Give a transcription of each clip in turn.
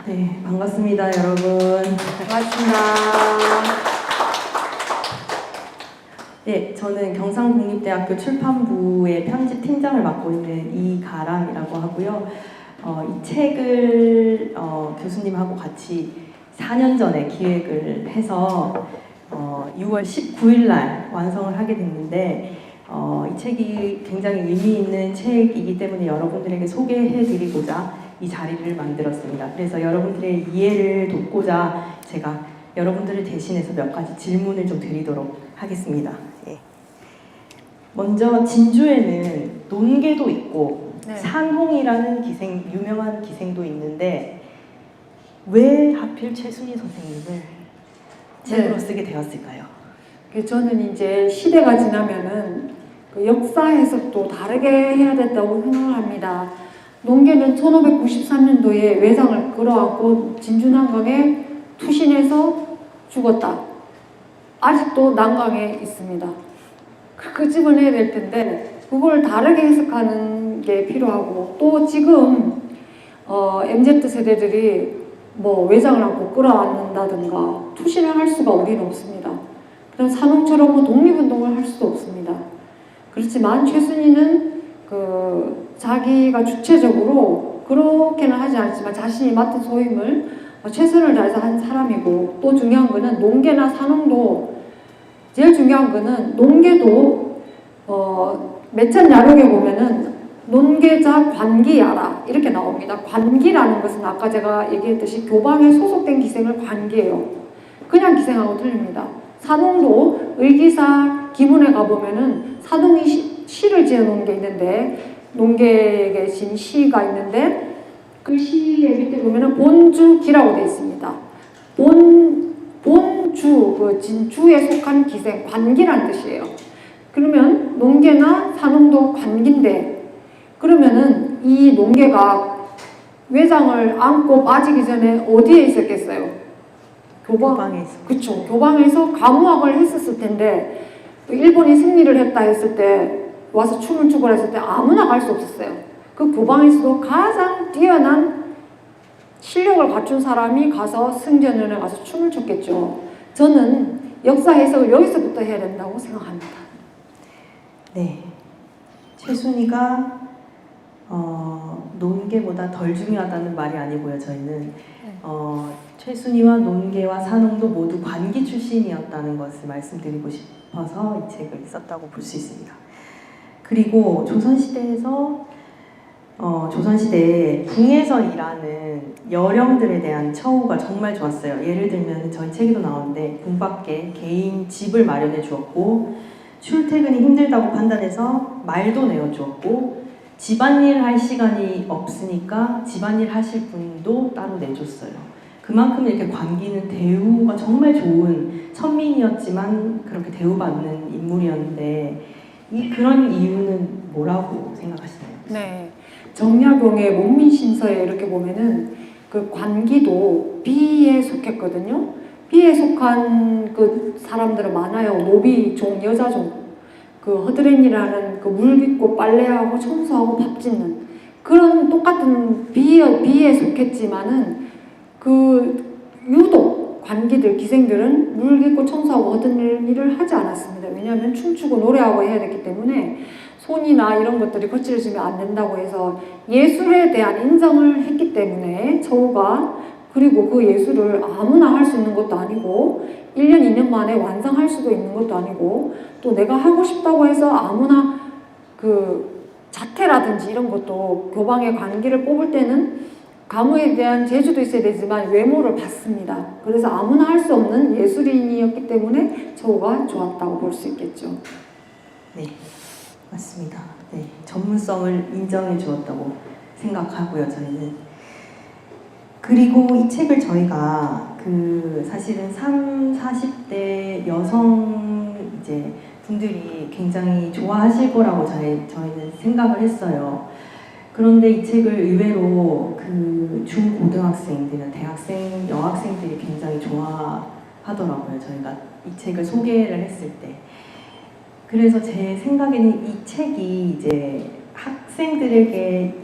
네, 반갑습니다, 여러분. 반갑습니다. 네, 저는 경상국립대학교 출판부의 편집팀장을 맡고 있는 이가람이라고 하고요. 이 책을 교수님하고 같이 4년 전에 기획을 해서 6월 19일 날 완성을 하게 됐는데 이 책이 굉장히 의미 있는 책이기 때문에 여러분들에게 소개해드리고자 이 자리를 만들었습니다. 그래서 여러분들의 이해를 돕고자 제가 여러분들을 대신해서 몇 가지 질문을 좀 드리도록 하겠습니다. 예. 먼저 진주에는 논개도 있고 네. 산홍이라는 유명한 기생도 있는데 왜 하필 최순희 선생님을 책으로 쓰게 되었을까요? 저는 이제 시대가 지나면은 그 역사 해석도 다르게 해야 된다고 생각을 합니다. 논개는 1593년도에 외상을 끌어안고 진주난강에 투신해서 죽었다. 아직도 난강에 있습니다. 끄집어내야 될 텐데 그걸 다르게 해석하는 게 필요하고, 또 지금 MZ 세대들이 뭐 외상을 안고 끌어안는다든가 투신을 할 수가 우리는 없습니다. 그런 산홍처럼 뭐 독립운동을 할 수도 없습니다. 그렇지만 최순희는 자기가 주체적으로 그렇게는 하지 않지만 자신이 맡은 소임을 최선을 다해서 한 사람이고, 또 중요한 거는 논개나 산홍도, 제일 중요한 거는 논개도 매천 야록에 보면은 논개자 관기야라 이렇게 나옵니다. 관기라는 것은 아까 제가 얘기했듯이 교방에 소속된 기생을 관기예요. 그냥 기생하고 틀립니다. 산홍도 의기사 기문에 가보면은 산홍이 시를 지어놓은 게 있는데, 논개에 계신 시가 있는데 그 시의 밑에 보면은 본주기라고 되어 있습니다. 본주, 그 진주에 속한 기생, 관기란 뜻이에요. 그러면 논개나 산홍도 관기인데, 그러면은 이 논개가 외장을 안고 빠지기 전에 어디에 있었겠어요? 교방에 있습니다. 그쵸. 교방에서 가무학을 했었을 텐데, 일본이 승리를 했다 했을 때 와서 춤을 추고 했을 때 아무나 갈 수 없었어요. 그 교방에서도 가장 뛰어난 실력을 갖춘 사람이 가서 승전원에 가서 춤을 췄겠죠. 저는 역사 해석을 여기서부터 해야 된다고 생각합니다. 네, 최순희가 논개보다 덜 중요하다는 말이 아니고요. 저희는 최순희와 논개와 산홍도 모두 관기 출신이었다는 것을 말씀드리고 싶어서 이 책을 썼다고 볼 수 있습니다. 그리고 조선시대에 궁에서 일하는 여령들에 대한 처우가 정말 좋았어요. 예를 들면 저희 책에도 나오는데 궁밖에 개인 집을 마련해 주었고, 출퇴근이 힘들다고 판단해서 말도 내어주었고, 집안일 할 시간이 없으니까 집안일 하실 분도 따로 내줬어요. 그만큼 이렇게 관기는 대우가 정말 좋은 천민이었지만 그렇게 대우받는 인물이었는데, 그런 이유는 뭐라고 생각하시나요? 네. 정약용의 목민신서에 이렇게 보면은 그 관기도 비에 속했거든요. 비에 속한 그 사람들은 많아요. 노비, 종, 여자종. 그 허드렛이라는 그 물 깃고 빨래하고 청소하고 밥 짓는 그런 똑같은 비에 속했지만은 유독 관기들, 기생들은 물 깃고 청소하고 허드렛일을 하지 않았습니다. 왜냐하면 춤추고 노래하고 해야 됐기 때문에 손이나 이런 것들이 거칠어지면 안 된다고 해서 예술에 대한 인정을 했기 때문에 처우가, 그리고 그 예술을 아무나 할 수 있는 것도 아니고 1년, 2년 만에 완성할 수도 있는 것도 아니고, 또 내가 하고 싶다고 해서 아무나 자태라든지 이런 것도 교방의 관기를 뽑을 때는 가무에 대한 재주도 있어야 되지만 외모를 봤습니다. 그래서 아무나 할 수 없는 예술인이었기 때문에 처우가 좋았다고 볼 수 있겠죠. 네, 맞습니다. 네, 전문성을 인정해 주었다고 생각하고요, 저희는. 그리고 이 책을 저희가 사실은 30, 40대 여성 분들이 굉장히 좋아하실 거라고 저희는 생각을 했어요. 그런데 이 책을 의외로 중고등학생들이나 대학생, 여학생들이 굉장히 좋아하더라고요. 저희가 이 책을 소개를 했을 때. 그래서 제 생각에는 이 책이 학생들에게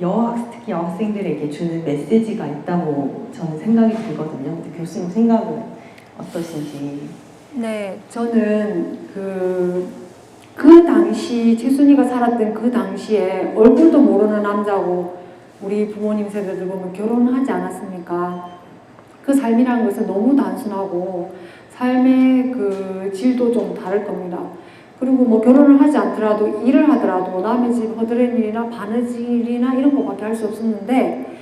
특히 특히 여학생들에게 주는 메시지가 있다고 저는 생각이 들거든요. 근데 교수님 생각은 어떠신지? 네, 저는 그 당시 최순이가 살았던 그 당시에 얼굴도 모르는 남자고 우리 부모님 세대들 보면 결혼하지 않았습니까? 그 삶이라는 것은 너무 단순하고 삶의 그 질도 좀 다를 겁니다. 그리고 뭐 결혼을 하지 않더라도 일을 하더라도 남의 집 허드렛일이나 바느질이나 이런 거밖에 할 수 없었는데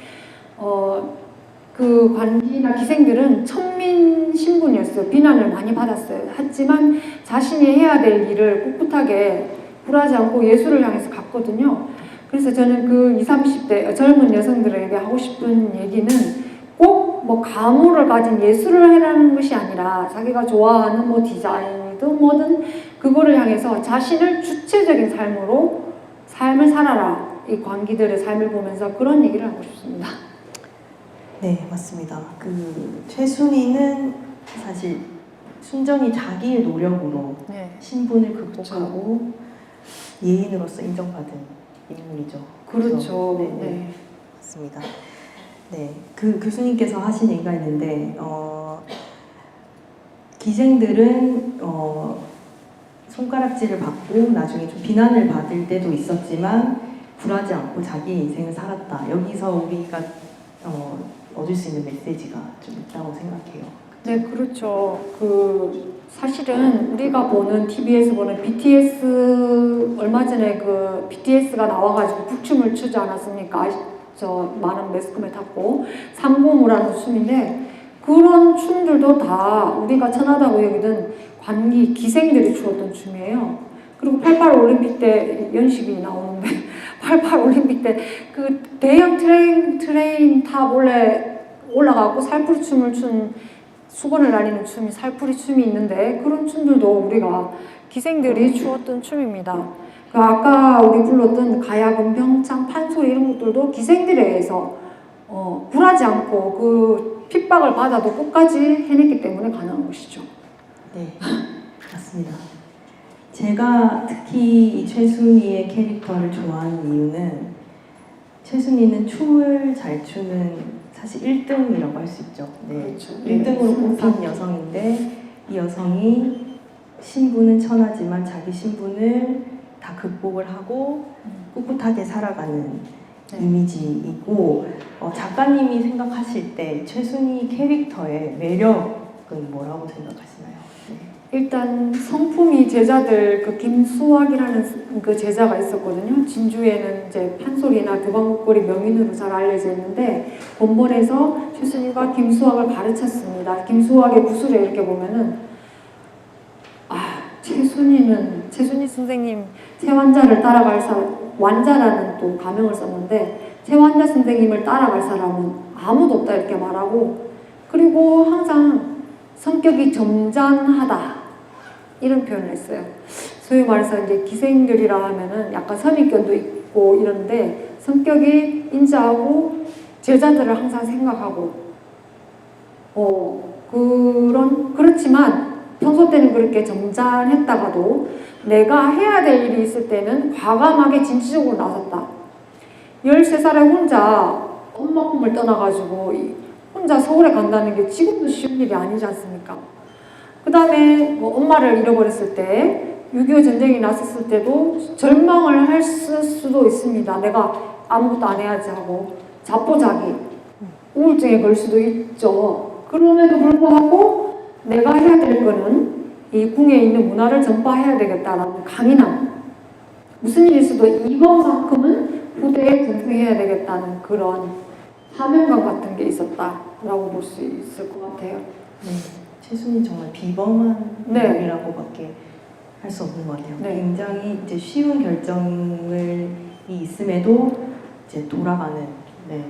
그 관기나 기생들은 천민 신분이었어요. 비난을 많이 받았어요. 하지만 자신이 해야 될 일을 꿋꿋하게 굴하지 않고 예술을 향해서 갔거든요. 그래서 저는 그 20, 30대 젊은 여성들에게 하고 싶은 얘기는 꼭 뭐 가무를 가진 예술을 해라는 것이 아니라 자기가 좋아하는 뭐 디자인이든 뭐든 그거를 향해서 자신을 주체적인 삶을 살아라. 이 관기들의 삶을 보면서 그런 얘기를 하고 싶습니다. 네, 맞습니다. 그 최순희는 사실 순전히 자기의 노력으로 네. 신분을 극복하고 예인으로서 인정받은 인물이죠. 그렇죠. 네, 네. 맞습니다. 네, 그 교수님께서 하신 얘기가 있는데 기생들은 손가락질을 받고 나중에 좀 비난을 받을 때도 있었지만 굴하지 않고 자기 인생을 살았다. 여기서 우리가 얻을 수 있는 메시지가 좀 있다고 생각해요. 네, 그렇죠. 사실은 우리가 보는 TV에서 보는 BTS 얼마 전에 그 BTS가 나와가지고 북춤을 추지 않았습니까? 저 많은 매스컴에 탔고 삼고무라는 춤인데 그런 춤들도 다 우리가 천하다고 여기던 관기 기생들이 추었던 춤이에요. 그리고 88 올림픽 때 연식이 나오는데 88 올림픽 때 그 대형 트레인 타 몰래 올라가고 살풀이 춤을 춘 수건을 날리는 춤이 살풀이 춤이 있는데 그런 춤들도 우리가 기생들이 추었던 춤입니다. 아까 우리 불렀던 가야금, 병창, 판소리 이런 것들도 기생들에 의해서 굴하지 않고 그 핍박을 받아도 끝까지 해냈기 때문에 가능한 것이죠. 네, 맞습니다. 제가 특히 이 최순희의 캐릭터를 좋아하는 이유는 최순희는 춤을 잘 추는 사실 1등이라고 할 수 있죠. 네. 그렇죠. 1등으로 꼽힌 여성인데 이 여성이 신분은 천하지만 자기 신분을 다 극복을 하고 꿋꿋하게 살아가는 이미지이고 작가님이 생각하실 때 최순희 캐릭터의 매력은 뭐라고 생각하시나요? 네. 일단 성품이 제자들 그 김수학이라는 그 제자가 있었거든요. 진주에는 이제 판소리나 교방목걸이 명인으로 잘 알려져 있는데 본본에서 최순희가 김수학을 가르쳤습니다. 김수학의 구술에 이렇게 보면은 최순희 선생님 최완자를 따라갈 완자라는 또 가명을 썼는데 최완자 선생님을 따라갈 사람은 아무도 없다 이렇게 말하고 그리고 항상 성격이 점잖하다 이런 표현을 했어요. 소위 말해서 이제 기생들이라 하면은 약간 선입견도 있고 이런데 성격이 인자하고 제자들을 항상 생각하고 그렇지만 평소 때는 그렇게 점잖했다가도 내가 해야 될 일이 있을 때는 과감하게 진취적으로 나섰다. 13살에 혼자 엄마 꿈을 떠나가지고 혼자 서울에 간다는 게 지금도 쉬운 일이 아니지 않습니까? 그 다음에 뭐 엄마를 잃어버렸을 때 6.25 전쟁이 났었을 때도 절망을 할 수도 있습니다. 내가 아무것도 안 해야지 하고 자포자기 우울증에 걸 수도 있죠. 그럼에도 불구하고 내가 해야 될 거는 이 궁에 있는 문화를 전파해야 되겠다라는 강인함. 무슨 일이 있어도 이것만큼은 후대에 전승해야 되겠다는 그런 사명감 같은 게 있었다라고 볼 수 있을 것 같아요. 네, 최순희 정말 비범한 인물이라고밖에 할 수 없는 것 같아요. 네. 굉장히 이제 쉬운 결정이 있음에도 이제 돌아가는. 네.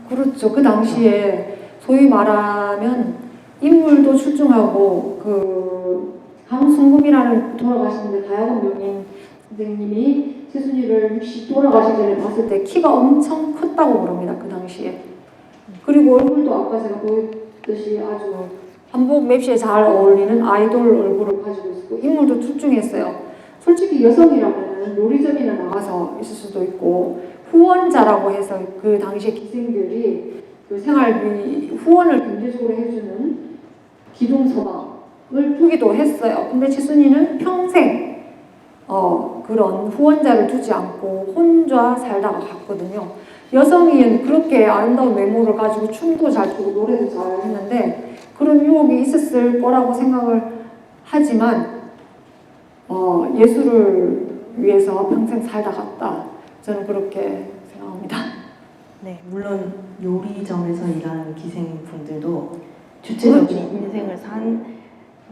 그렇죠. 그 당시에 소위 말하면 인물도 출중하고 강순금이라는 돌아가시는데 가야금 명인 선생님이 최순희를 돌아가시기 전에 봤을 때 키가 엄청 컸다고 그럽니다. 그 당시에. 그리고 얼굴도 아까 제가 보였듯이 아주 한복 맵시에 잘 어울리는 아이돌 얼굴을 가지고 있고 인물도 출중했어요. 솔직히 여성이라면 아니면은 요리점이나 나가서 있을 수도 있고, 후원자라고 해서 그 당시에 기생들이 그 생활비 후원을 경제적으로 해주는 기둥서방을 두기도 했어요. 근데 최순희는 평생 그런 후원자를 두지 않고 혼자 살다가 갔거든요. 여성인 그렇게 아름다운 외모를 가지고 춤도 잘 추고 노래도 잘 했는데 그런 유혹이 있었을 거라고 생각을 하지만 예술을 위해서 평생 살다 갔다. 저는 그렇게 생각합니다. 네, 물론 요리점에서 일하는 기생분들도 주체적인 그렇죠. 인생을 산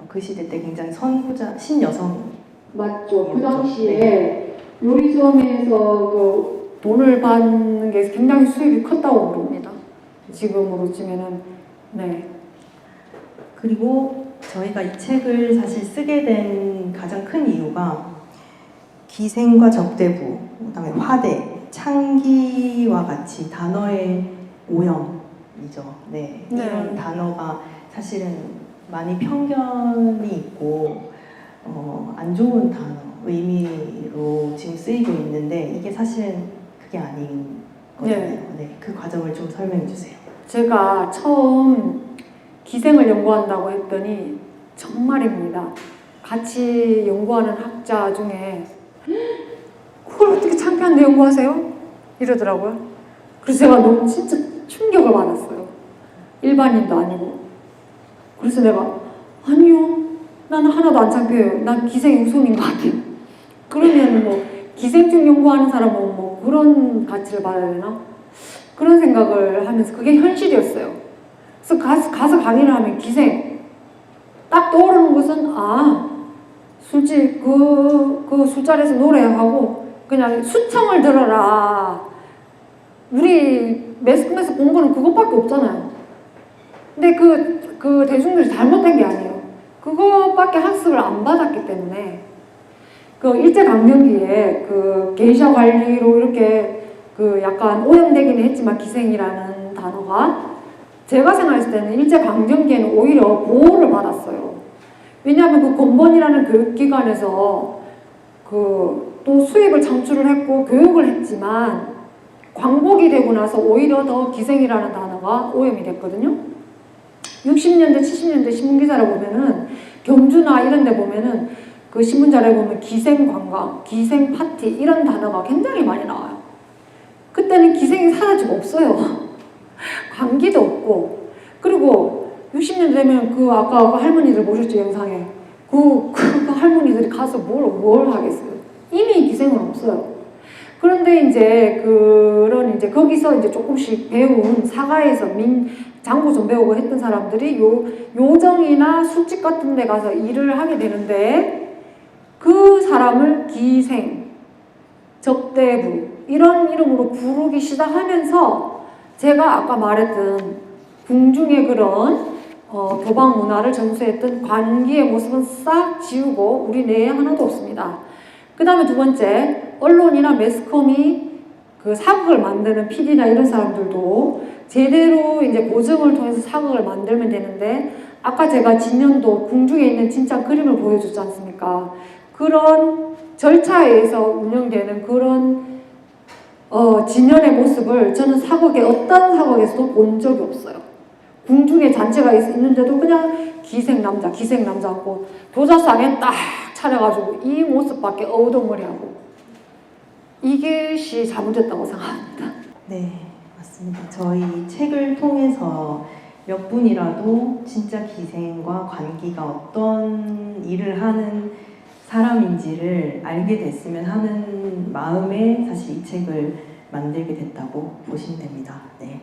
그 시대 때 굉장히 선구자, 신여성. 맞죠. 그 당시에 요리점에서 그 돈을 받는 게 굉장히 수입이 컸다고 그럽니다. 지금으로 치면은 네. 그리고 저희가 이 책을 사실 쓰게 된 가장 큰 이유가 기생과 적대부, 그다음에 화대, 창기와 같이 단어의 오염이죠. 네, 네. 이런 단어가 사실은 많이 편견이 있고 안 좋은 단어, 의미로 지금 쓰이고 있는데 이게 사실은 그게 아닌 거잖아요. 네, 그 과정을 좀 설명해 주세요. 제가 처음 기생을 연구한다고 했더니 정말입니다. 같이 연구하는 학자 중에 그걸 어떻게 창피한데 연구하세요? 이러더라고요. 그래서 제가 너무 진짜 충격을 받았어요. 일반인도 아니고. 그래서 내가 아니요. 나는 하나도 안 창피해요. 난 기생이 우선인 것 같아요. 그러면 뭐 기생충 연구하는 사람은 뭐 그런 가치를 받아야 되나? 그런 생각을 하면서 그게 현실이었어요. 그래서 가서 강의를 하면 기생. 딱 떠오르는 것은 술집 그 술자리에서 노래하고 그냥 수청을 들어라. 우리 매스컴에서 본 거는 그것밖에 없잖아요. 근데 그 대중들이 잘못된 게 아니에요. 그것밖에 학습을 안 받았기 때문에 그 일제강점기에 그 게이샤 관리로 이렇게 그 약간 오염되기는 했지만 기생이라는 단어가 제가 생각했을 때는 일제강점기에는 오히려 보호를 받았어요. 왜냐하면 그 건번이라는 교육기관에서 또 수입을 창출을 했고 교육을 했지만 광복이 되고 나서 오히려 더 기생이라는 단어가 오염이 됐거든요. 60년대, 70년대 신문기사를 보면은 경주나 이런 데 보면은 그 신문자료에 보면 기생관광, 기생파티 이런 단어가 굉장히 많이 나와요. 그때는 기생이 사라지고 없어요. 관기도 없고. 그리고 60년 되면 아까 그 할머니들 보셨죠, 영상에. 그 할머니들이 가서 뭘 하겠어요. 이미 기생은 없어요. 그런데 이제 거기서 이제 조금씩 배운 사가에서 장구 좀 배우고 했던 사람들이 요정이나 술집 같은 데 가서 일을 하게 되는데 그 사람을 기생, 적대부 이런 이름으로 부르기 시작하면서 제가 아까 말했던 궁중의 그런 도박 문화를 전수했던 관기의 모습은 싹 지우고 우리 내에 하나도 없습니다. 그 다음에 두 번째, 언론이나 매스컴이 그 사극을 만드는 PD나 이런 사람들도 제대로 이제 고증을 통해서 사극을 만들면 되는데 아까 제가 진년도 궁중에 있는 진짜 그림을 보여줬지 않습니까? 그런 절차에 의해서 운영되는 그런 진연의 모습을 저는 어떤 사극에서도 본 적이 없어요. 궁중에 잔치가 있는데도 그냥 기생남자 하고 도자상에 딱 차려가지고 이 모습밖에 어우덩머리하고 이것이 잘못됐다고 생각합니다. 네, 맞습니다. 저희 책을 통해서 몇 분이라도 진짜 기생과 관기가 어떤 일을 하는 사람인지를 알게 됐으면 하는 마음에 사실 이 책을 만들게 됐다고 보시면 됩니다. 네.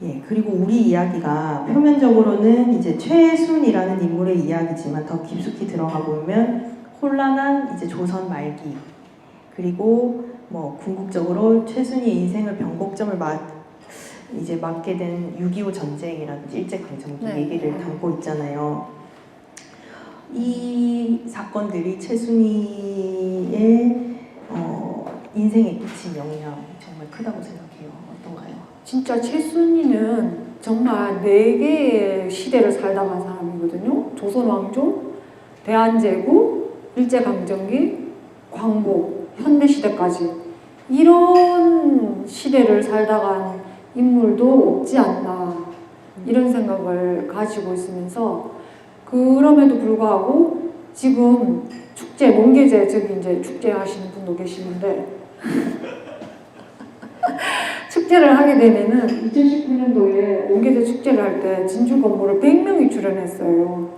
예, 그리고 우리 이야기가 표면적으로는 이제 최순이라는 인물의 이야기지만 더 깊숙이 들어가 보면 혼란한 이제 조선 말기 그리고 뭐 궁극적으로 최순희의 인생을 변곡점을 맞게 된 6.25 전쟁이라든지 일제강점기 네. 얘기를 담고 있잖아요. 이 사건들이 최순희의 인생에 끼친 영향 정말 크다고 생각해요. 어떤가요? 진짜 최순희는 정말 4개의 시대를 살다 간 사람이거든요. 조선왕조, 대한제국, 일제강점기, 광복, 현대시대까지 이런 시대를 살다간 인물도 없지 않나 이런 생각을 가지고 있으면서 그럼에도 불구하고 지금 축제, 몽개제 저기 이제 축제 하시는 분도 계시는데 축제를 하게 되면은 2019년도에 몽개제 축제를 할 때 진주 건물을 100명이 출연했어요.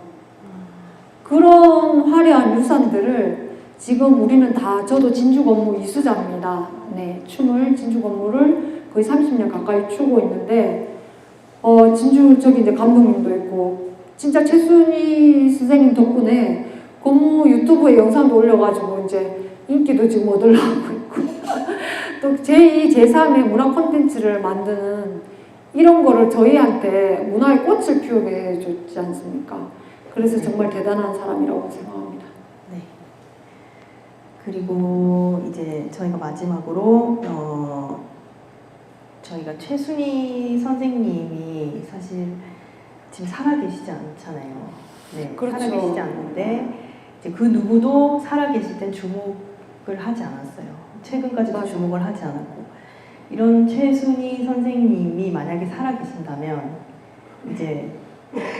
그런 화려한 유산들을 지금 우리는 다 저도 진주 건물 이수자입니다. 네, 춤을 진주 건물을 거의 30년 가까이 추고 있는데 진주 저기 이제 감독님도 있고 진짜 최순희 선생님 덕분에 건무 유튜브에 영상도 올려가지고 이제 인기도 지금 얻으려고 있고 또 제2, 제3의 문화 콘텐츠를 만드는 이런 거를 저희한테 문화의 꽃을 피우게 해줬지 않습니까? 그래서 정말 대단한 사람이라고 생각합니다. 네. 그리고 이제 저희가 마지막으로 저희가 최순희 선생님이 사실 지금 살아계시지 않잖아요. 네, 그렇죠. 살아계시지 않는데 이제 그 누구도 살아계실 땐 주목을 하지 않았어요. 최근까지도 맞아. 주목을 하지 않았고 이런 최순희 선생님이 만약에 살아계신다면 이제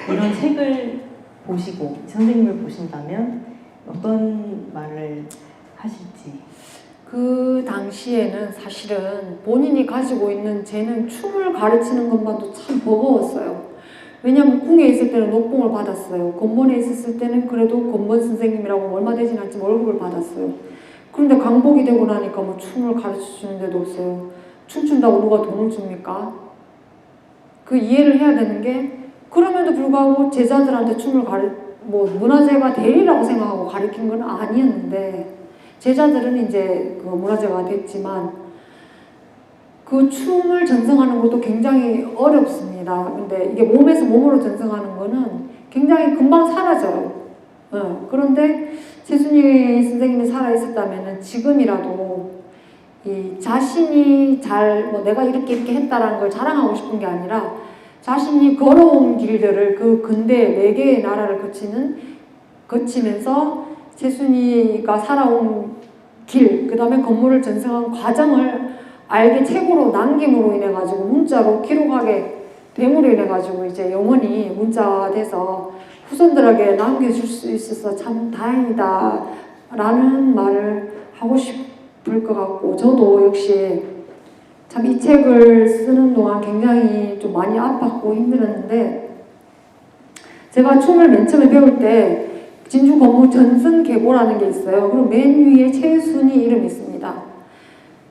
이런 책을 보시고 선생님을 보신다면 어떤 말을 하실지. 그 당시에는 사실은 본인이 가지고 있는 재능, 춤을 가르치는 것만도 참 버거웠어요. 왜냐면 궁에 있을 때는 녹봉을 받았어요. 건본에 있었을 때는 그래도 건본 선생님이라고 얼마 되진 않지만 월급을 받았어요. 그런데 강복이 되고 나니까 뭐 춤을 가르쳐 주는 데도 없어요. 춤춘다고 누가 돈을 줍니까? 그 이해를 해야 되는 게 그럼에도 불구하고 제자들한테 춤을 뭐 문화재가 되리라고 생각하고 가르친 건 아니었는데 제자들은 이제 그 문화재가 됐지만 그 춤을 전승하는 것도 굉장히 어렵습니다. 근데 이게 몸에서 몸으로 전승하는 거는 굉장히 금방 사라져요. 그런데 최순희 선생님이 살아있었다면 지금이라도 이 자신이 뭐 내가 이렇게 했다라는 걸 자랑하고 싶은 게 아니라 자신이 걸어온 길들을 그 근대 4개의 나라를 거치면서 최순희가 살아온 길, 그 다음에 건물을 전승한 과정을 알게 책으로 남김으로 인해 가지고 문자로 기록하게 됨으로 인해 가지고 이제 영원히 문자돼서 후손들에게 남겨줄 수 있어서 참 다행이다 라는 말을 하고 싶을 것 같고 저도 역시 참 이 책을 쓰는 동안 굉장히 좀 많이 아팠고 힘들었는데 제가 춤을 맨 처음에 배울 때 진주 건무 전승계보라는 게 있어요. 그리고 맨 위에 최순희 이름이 있습니다.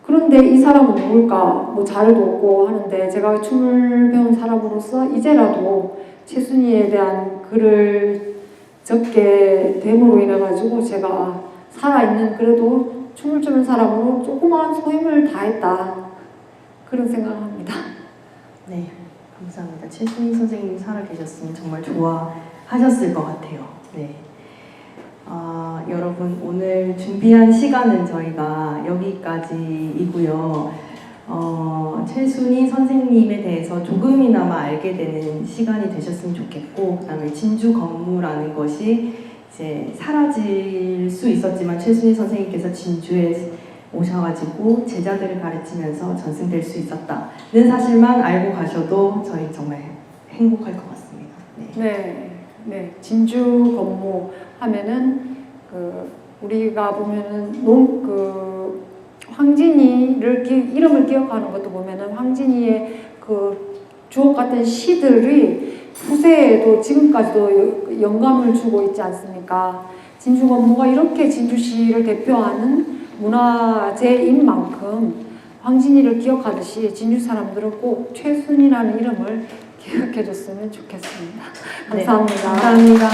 그런데 이 사람은 누굴까? 뭐 자료도 없고 하는데 제가 춤을 배운 사람으로서 이제라도 최순희에 대한 글을 적게 됨으로 인해 가지고 제가 살아있는 그래도 춤을 추는 사람으로 조그마한 소임을 다했다 그런 생각을 합니다. 네, 감사합니다. 최순희 선생님이 살아계셨으면 정말 좋아하셨을 것 같아요. 네. 여러분 오늘 준비한 시간은 저희가 여기까지이고요. 최순희 선생님에 대해서 조금이나마 알게 되는 시간이 되셨으면 좋겠고, 그다음에 진주 건무라는 것이 이제 사라질 수 있었지만 최순희 선생님께서 진주에 오셔가지고 제자들을 가르치면서 전승될 수 있었다는 사실만 알고 가셔도 저희 정말 행복할 것 같습니다. 네. 진주 건무 하면은 우리가 보면은 황진이를 이름을 기억하는 것도 보면은 황진이의 그 주옥 같은 시들이 후세에도 지금까지도 영감을 주고 있지 않습니까? 진주 건무가 이렇게 진주시를 대표하는 문화재인 만큼 황진이를 기억하듯이 진주 사람들은 꼭 최순이라는 이름을 기억해줬으면 좋겠습니다. 감사합니다. 네, 감사합니다.